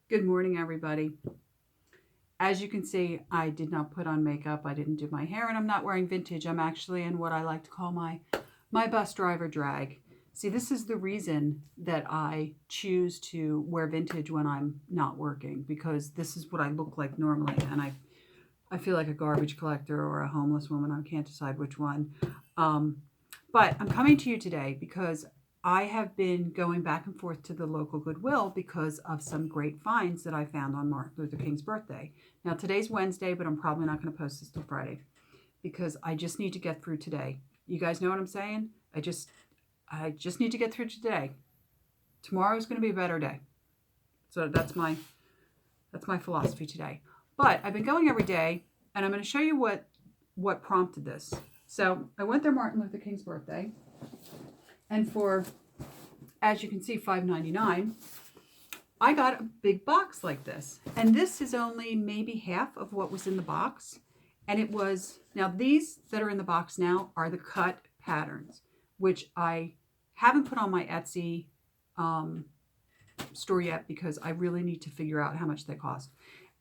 Good morning, everybody. As you can see, I did not put on makeup. I didn't do my hair, and I'm not wearing vintage. I'm actually in what I like to call my bus driver drag. See, this is the reason that I choose to wear vintage when I'm not working, because this is what I look like normally, and I feel like a garbage collector or a homeless woman. I can't decide which one. Um, but I'm coming to you today because I have been going back and forth to the local Goodwill because of some great finds that I found on Martin Luther King's birthday. Now, today's Wednesday, but I'm probably not going to post this till Friday because I just need to get through today. You guys know what I'm saying? I just need to get through today. Tomorrow's going to be a better day. So that's my philosophy today. But I've been going every day, and I'm going to show you what prompted this. So I went there Martin Luther King's birthday, and for, as you can see, $5.99, I got a big box like this. And this is only maybe half of what was in the box. And it was, now these that are in the box now are the cut patterns, which I haven't put on my Etsy store yet because I really need to figure out how much they cost.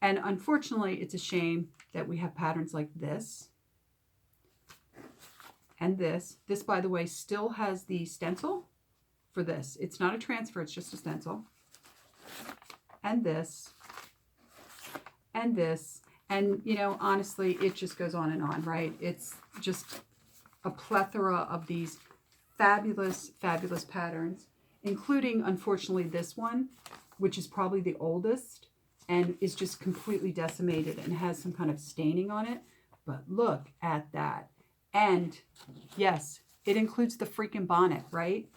And unfortunately, it's a shame that we have patterns like this and this. This, by the way, still has the stencil for this. It's not a transfer, it's just a stencil. And this, and this. And, you know, honestly, it just goes on and on, right? It's just a plethora of these fabulous, fabulous patterns, including, unfortunately, this one, which is probably the oldest and is just completely decimated and has some kind of staining on it. But look at that. And yes, it includes the freaking bonnet, right?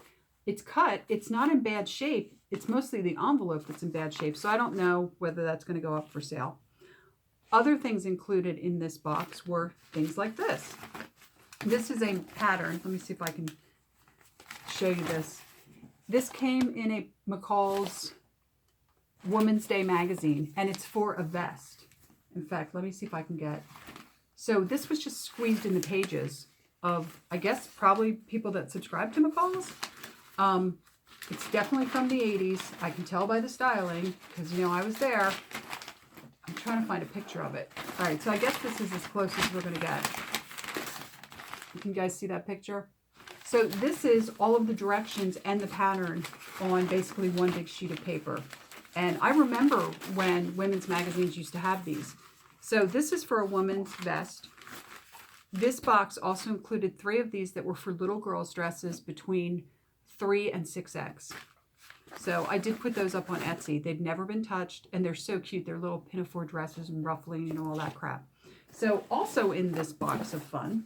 It's cut. It's not in bad shape. It's mostly the envelope that's in bad shape. So I don't know whether that's going to go up for sale. Other things included in this box were things like this. This is a pattern. Let me see if I can show you this. This came in a McCall's Women's Day magazine, and it's for a vest. In fact, let me see if I can get. So this was just squeezed in the pages of, I guess, probably people that subscribe to McCall's. It's definitely from the 80s. I can tell by the styling because, you know, I was there. I'm trying to find a picture of it. All right, so I guess this is as close as we're going to get. Can you guys see that picture? So this is all of the directions and the pattern on basically one big sheet of paper. And I remember when women's magazines used to have these. So this is for a woman's vest. This box also included 3 of these that were for little girls' dresses between 3 and 6X. So I did put those up on Etsy. They've never been touched, and they're so cute. They're little pinafore dresses and ruffling and all that crap. So also in this box of fun,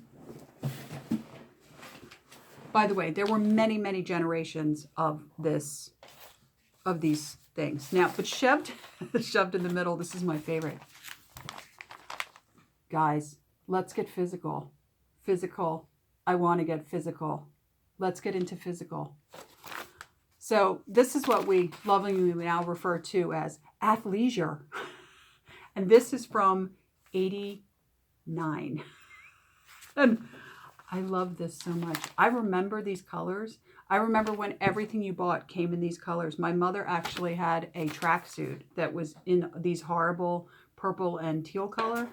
by the way, there were many, many generations of these things. Now, but shoved in the middle, this is my favorite. Guys, let's get physical. Physical. I want to get physical. Let's get into physical. So this is what we lovingly now refer to as athleisure. And this is from 89. And I love this so much. I remember these colors. I remember when everything you bought came in these colors. My mother actually had a tracksuit that was in these horrible purple and teal color.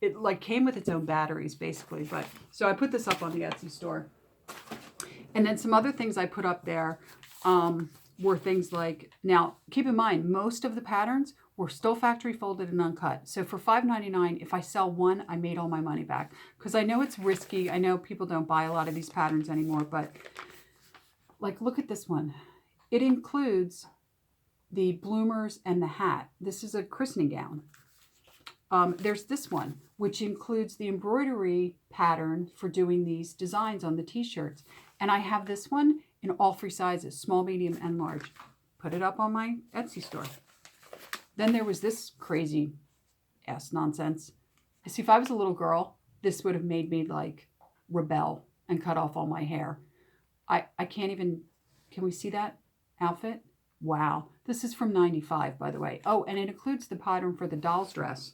It like came with its own batteries basically. But so I put this up on the Etsy store. And then some other things I put up there were things like, now keep in mind, most of the patterns were still factory folded and uncut. So for $5.99, if I sell one, I made all my money back. Because I know it's risky. I know people don't buy a lot of these patterns anymore. But like, look at this one. It includes the bloomers and the hat. This is a christening gown. There's this one, which includes the embroidery pattern for doing these designs on the t-shirts. And I have this one in all 3 sizes, small, medium, and large. Put it up on my Etsy store. Then there was this crazy ass nonsense. See, if I was a little girl, this would have made me like rebel and cut off all my hair. I can't even, can we see that outfit? Wow. This is from 95, by the way. Oh, and it includes the pattern for the doll's dress,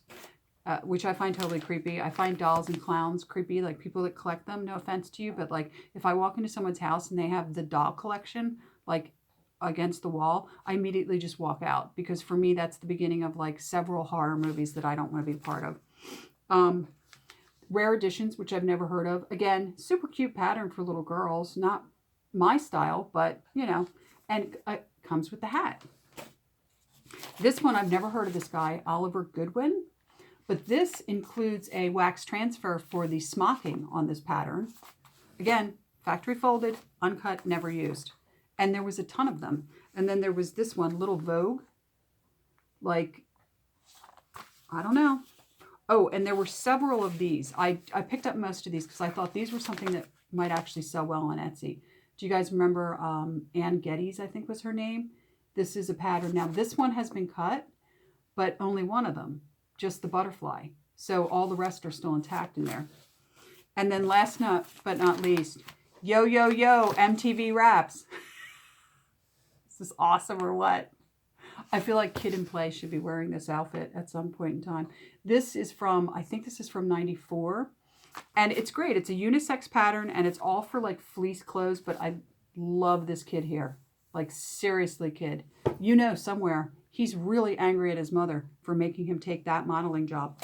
which I find totally creepy. I find dolls and clowns creepy, like people that collect them. No offense to you, but like if I walk into someone's house and they have the doll collection, like against the wall, I immediately just walk out, because for me, that's the beginning of like several horror movies that I don't want to be part of. Rare Editions, which I've never heard of. Again, super cute pattern for little girls. Not my style, but you know, and it comes with the hat. This one, I've never heard of this guy, Oliver Goodwin, but this includes a wax transfer for the smocking on this pattern. Again, factory folded, uncut, never used. And there was a ton of them. And then there was this one, Little Vogue. Like, I don't know. Oh, and there were several of these. I picked up most of these because I thought these were something that might actually sell well on Etsy. Do you guys remember Ann Geddes, I think was her name? This is a pattern. Now, this one has been cut, but only one of them, just the butterfly. So all the rest are still intact in there. And then last but not least, Yo, Yo, Yo, MTV Raps. This is awesome or what? I feel like Kid and Play should be wearing this outfit at some point in time. This is from, I think this is from 94. And it's great. It's a unisex pattern and it's all for like fleece clothes. But I love this kid here. Like seriously, kid. You know somewhere he's really angry at his mother for making him take that modeling job.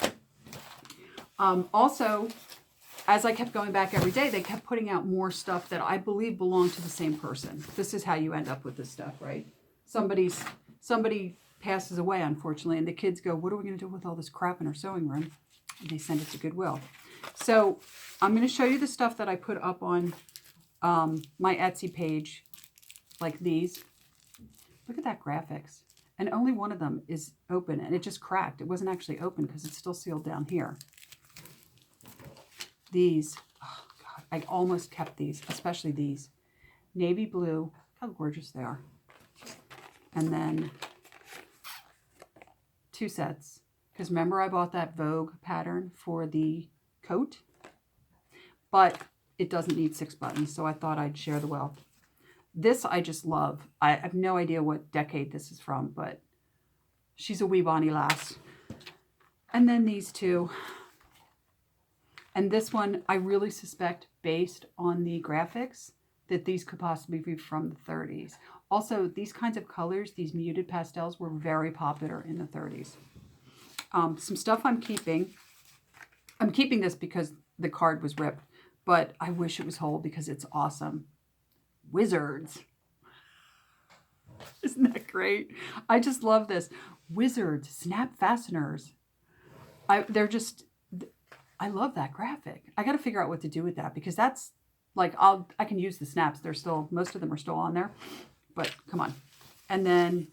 Also, as I kept going back every day, they kept putting out more stuff that I believe belonged to the same person. This is how you end up with this stuff, right? Somebody passes away, unfortunately, and the kids go, what are we going to do with all this crap in our sewing room? And they send it to Goodwill. So I'm going to show you the stuff that I put up on my Etsy page, like these. Look at that graphics. And only one of them is open, and it just cracked. It wasn't actually open because it's still sealed down here. These, oh God, I almost kept these, especially these. Navy blue, look how gorgeous they are. And then 2 sets. Because remember I bought that Vogue pattern for the coat? But it doesn't need 6 buttons, so I thought I'd share the wealth. This I just love. I have no idea what decade this is from, but she's a wee bonny lass. And then these 2. And this one, I really suspect, based on the graphics, that these could possibly be from the 30s. Also, these kinds of colors, these muted pastels, were very popular in the 30s. Some stuff I'm keeping. I'm keeping this because the card was ripped, but I wish it was whole because it's awesome. Wizards. Isn't that great? I just love this. Wizards, snap fasteners. I love that graphic. I got to figure out what to do with that because that's like, I can use the snaps. They're still, most of them are still on there, but come on. And then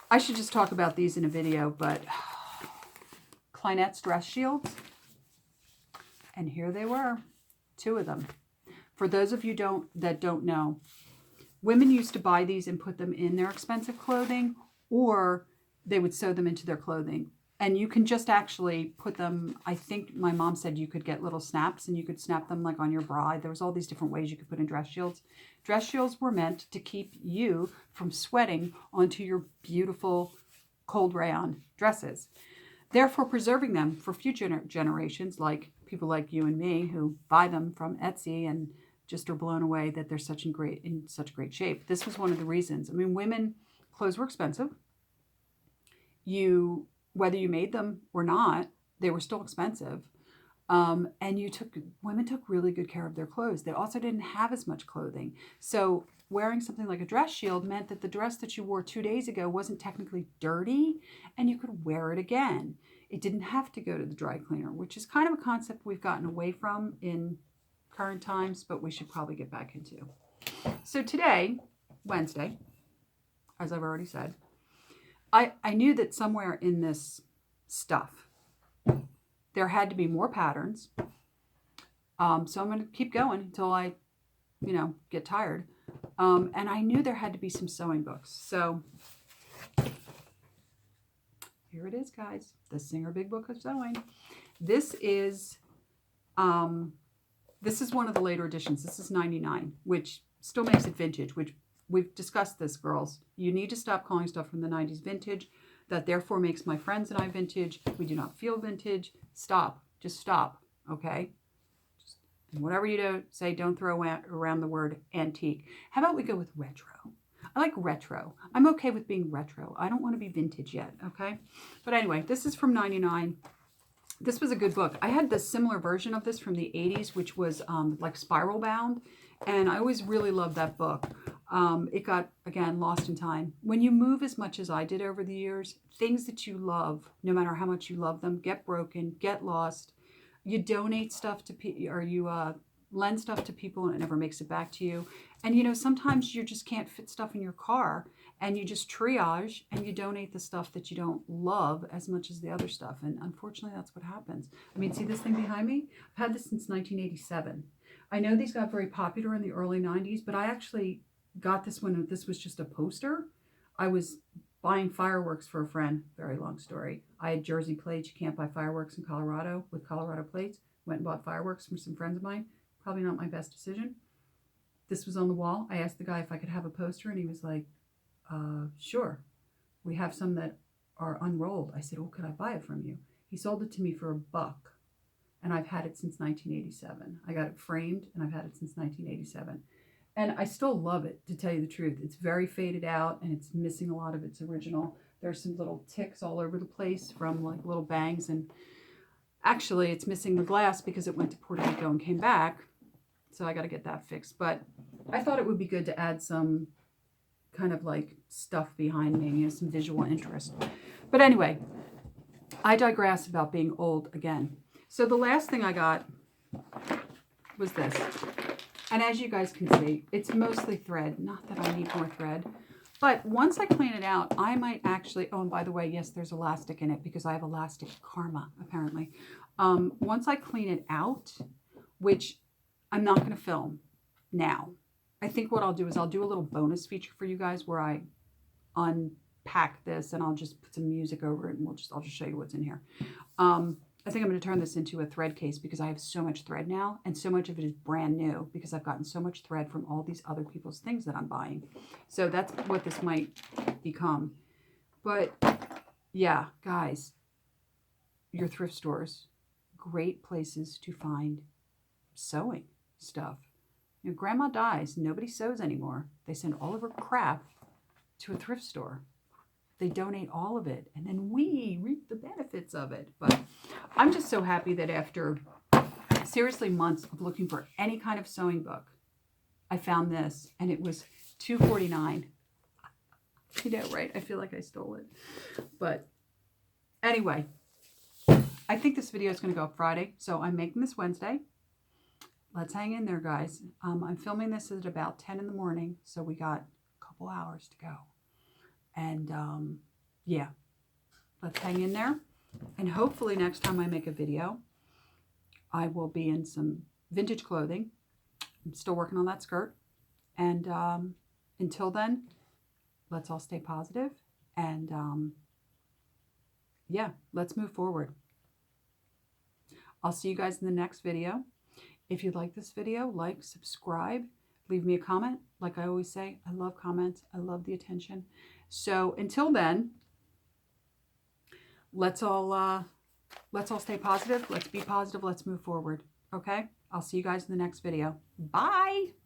I should just talk about these in a video, but Kleinette's dress shields. And here they were, 2 of them. For those of you that don't know, women used to buy these and put them in their expensive clothing, or they would sew them into their clothing. And you can just actually put them, I think my mom said you could get little snaps and you could snap them like on your bra. There was all these different ways you could put in dress shields. Dress shields were meant to keep you from sweating onto your beautiful cold rayon dresses. Therefore, preserving them for future generations, like people like you and me who buy them from Etsy and just are blown away that they're in such great shape. This was one of the reasons. I mean, women, clothes were expensive. Whether you made them or not, they were still expensive. And women took really good care of their clothes. They also didn't have as much clothing. So wearing something like a dress shield meant that the dress that you wore 2 days ago wasn't technically dirty and you could wear it again. It didn't have to go to the dry cleaner, which is kind of a concept we've gotten away from in current times, but we should probably get back into. So today, Wednesday, as I've already said, I knew that somewhere in this stuff, there had to be more patterns. So I'm going to keep going until I, get tired. And I knew there had to be some sewing books. So here it is, guys. The Singer Big Book of Sewing. This is one of the later editions. This is 99, which still makes it vintage, which we've discussed this, girls. You need to stop calling stuff from the 90s vintage. That therefore makes my friends and I vintage. We do not feel vintage. Stop. Just stop. Okay? Just And whatever you do, say, don't throw around the word antique. How about we go with retro? I like retro. I'm okay with being retro. I don't want to be vintage yet, okay? But anyway, this is from 99. This was a good book. I had the similar version of this from the 80s, which was like spiral bound. And I always really loved that book. It got, again, lost in time. When you move as much as I did over the years, things that you love, no matter how much you love them, get broken, get lost. You donate stuff to people, or you lend stuff to people and it never makes it back to you. And, you know, sometimes you just can't fit stuff in your car and you just triage and you donate the stuff that you don't love as much as the other stuff. And unfortunately, that's what happens. I mean, see this thing behind me? I've had this since 1987. I know these got very popular in the early 90s, but I actually got this when this was just a poster. I was buying fireworks for a friend. Very long story. I had Jersey plates. You can't buy fireworks in Colorado with Colorado plates. Went and bought fireworks from some friends of mine. Probably not my best decision. This was on the wall. I asked the guy if I could have a poster, and he was like, sure. We have some that are unrolled. I said, oh, could I buy it from you? He sold it to me for $1. And I've had it since 1987. I got it framed, and I've had it since 1987. And I still love it, to tell you the truth. It's very faded out, and it's missing a lot of its original. There's some little ticks all over the place from like little bangs. And actually, it's missing the glass because it went to Puerto Rico and came back. So I got to get that fixed. But I thought it would be good to add some kind of like stuff behind me, you know, some visual interest. But anyway, I digress about being old again. So the last thing I got was this. And as you guys can see, it's mostly thread. Not that I need more thread. But once I clean it out, I might actually... Oh, and by the way, yes, there's elastic in it because I have elastic karma, apparently. Once I clean it out, which I'm not going to film now. I think what I'll do is I'll do a little bonus feature for you guys where I unpack this and I'll just put some music over it and I'll just show you what's in here. I think I'm going to turn this into a thread case because I have so much thread now and so much of it is brand new because I've gotten so much thread from all these other people's things that I'm buying. So that's what this might become. But yeah, guys, your thrift stores, great places to find sewing stuff. You know, grandma dies, nobody sews anymore. They send all of her crap to a thrift store. They donate all of it, and then we reap the benefits of it. But I'm just so happy that after seriously months of looking for any kind of sewing book, I found this, and it was $2.49. You know, right? I feel like I stole it. But anyway, I think this video is going to go up Friday, so I'm making this Wednesday. Let's hang in there, guys. I'm filming this at about 10 in the morning, so we got a couple hours to go. And yeah, let's hang in there. And hopefully next time I make a video, I will be in some vintage clothing. I'm still working on that skirt. And until then, let's all stay positive. And yeah, let's move forward. I'll see you guys in the next video. If you like this video, like, subscribe, leave me a comment. Like I always say, I love comments. I love the attention. So until then, let's all stay positive. Let's be positive. Let's move forward. Okay? I'll see you guys in the next video. Bye.